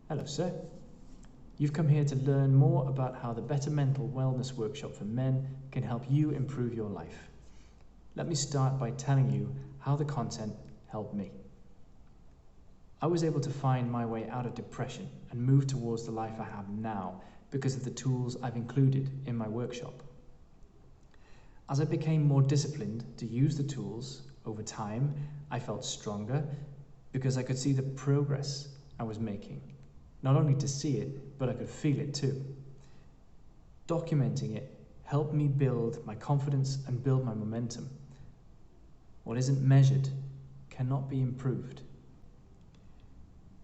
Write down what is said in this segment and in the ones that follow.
Hello, sir. You've come here to learn more about how the Better Mental Wellness Workshop for Men can help you improve your life. Let me start by telling you how the content helped me. I was able to find my way out of depression and move towards the life I have now because of the tools I've included in my workshop. As I became more disciplined to use the tools over time, I felt stronger because I could see the progress I was making. Not only to see it, but I could feel it too. Documenting it helped me build my confidence and build my momentum. What isn't measured cannot be improved.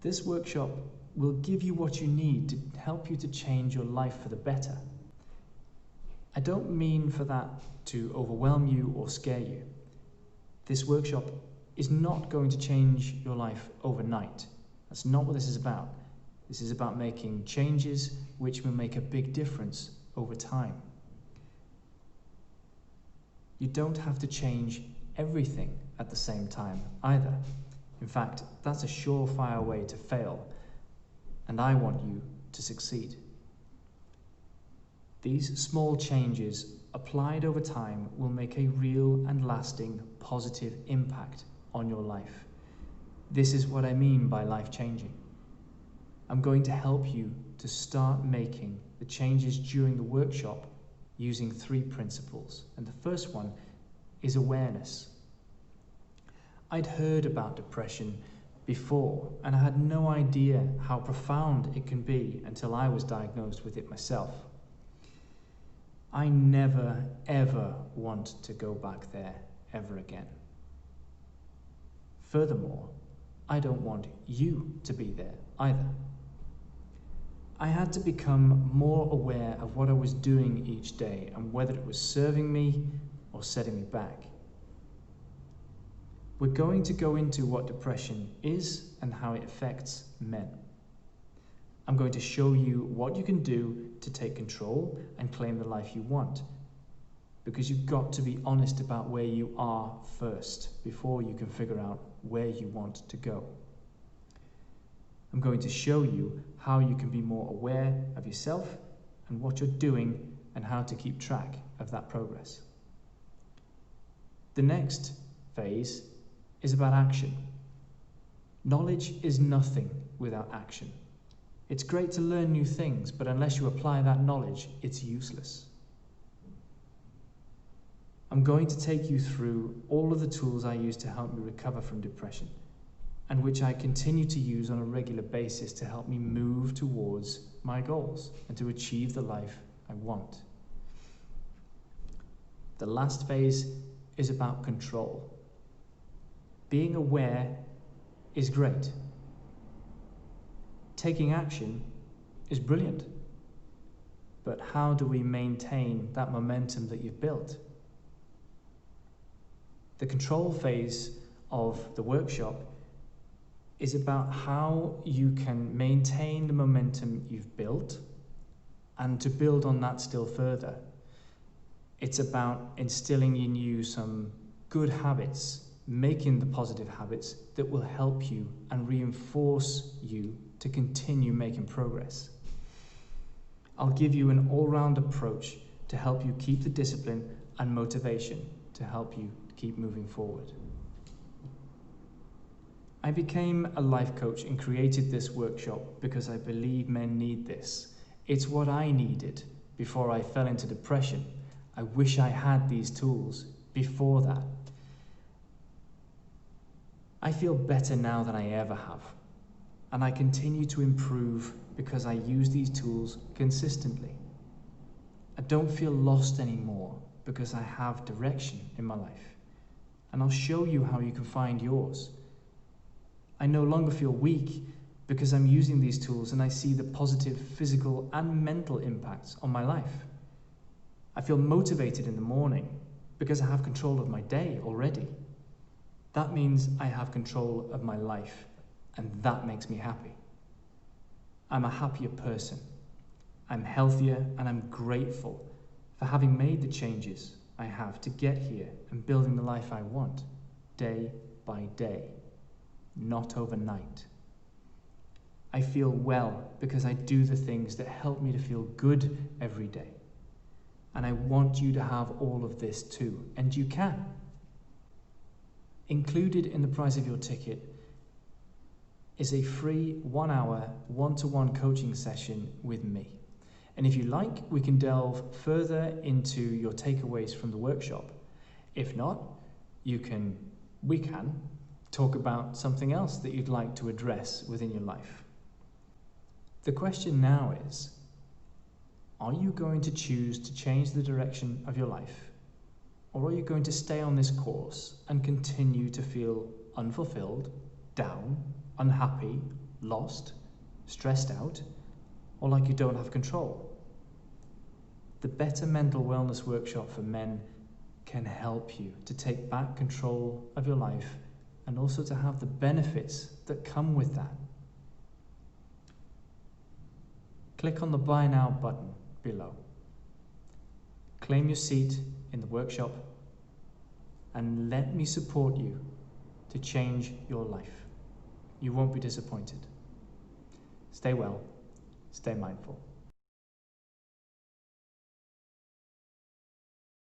This workshop will give you what you need to help you to change your life for the better. I don't mean for that to overwhelm you or scare you. This workshop is not going to change your life overnight. That's not what this is about. This is about making changes which will make a big difference over time. You don't have to change everything at the same time either. In fact, that's a surefire way to fail, and I want you to succeed. These small changes applied over time will make a real and lasting positive impact on your life. This is what I mean by life-changing. I'm going to help you to start making the changes during the workshop using 3 principles. And the first one is awareness. I'd heard about depression before, and I had no idea how profound it can be until I was diagnosed with it myself. I never, ever want to go back there ever again. Furthermore, I don't want you to be there either. I had to become more aware of what I was doing each day and whether it was serving me or setting me back. We're going to go into what depression is and how it affects men. I'm going to show you what you can do to take control and claim the life you want, because you've got to be honest about where you are first before you can figure out where you want to go. I'm going to show you how you can be more aware of yourself and what you're doing and how to keep track of that progress. The next phase is about action. Knowledge is nothing without action. It's great to learn new things, but unless you apply that knowledge, it's useless. I'm going to take you through all of the tools I use to help me recover from depression, and which I continue to use on a regular basis to help me move towards my goals and to achieve the life I want. The last phase is about control. Being aware is great. Taking action is brilliant. But how do we maintain that momentum that you've built? The control phase of the workshop is about how you can maintain the momentum you've built and to build on that still further. It's about instilling in you some good habits, making the positive habits that will help you and reinforce you to continue making progress. I'll give you an all-round approach to help you keep the discipline and motivation to help you keep moving forward. I became a life coach and created this workshop because I believe men need this. It's what I needed before I fell into depression. I wish I had these tools before that. I feel better now than I ever have, and I continue to improve because I use these tools consistently. I don't feel lost anymore because I have direction in my life, and I'll show you how you can find yours. I no longer feel weak because I'm using these tools and I see the positive physical and mental impacts on my life. I feel motivated in the morning because I have control of my day already. That means I have control of my life, and that makes me happy. I'm a happier person. I'm healthier, and I'm grateful for having made the changes I have to get here and building the life I want, day by day, not overnight. I feel well because I do the things that help me to feel good every day. And I want you to have all of this too, and you can. Included in the price of your ticket is a free 1-hour one-to-one coaching session with me. And if you like, we can delve further into your takeaways from the workshop. If not, we can talk about something else that you'd like to address within your life. The question now is, are you going to choose to change the direction of your life? Or are you going to stay on this course and continue to feel unfulfilled, down, unhappy, lost, stressed out, or like you don't have control? The Better Mental Wellness Workshop for Men can help you to take back control of your life and also to have the benefits that come with that. Click on the Buy Now button below. Claim your seat in the workshop and let me support you to change your life. You won't be disappointed. Stay well, stay mindful.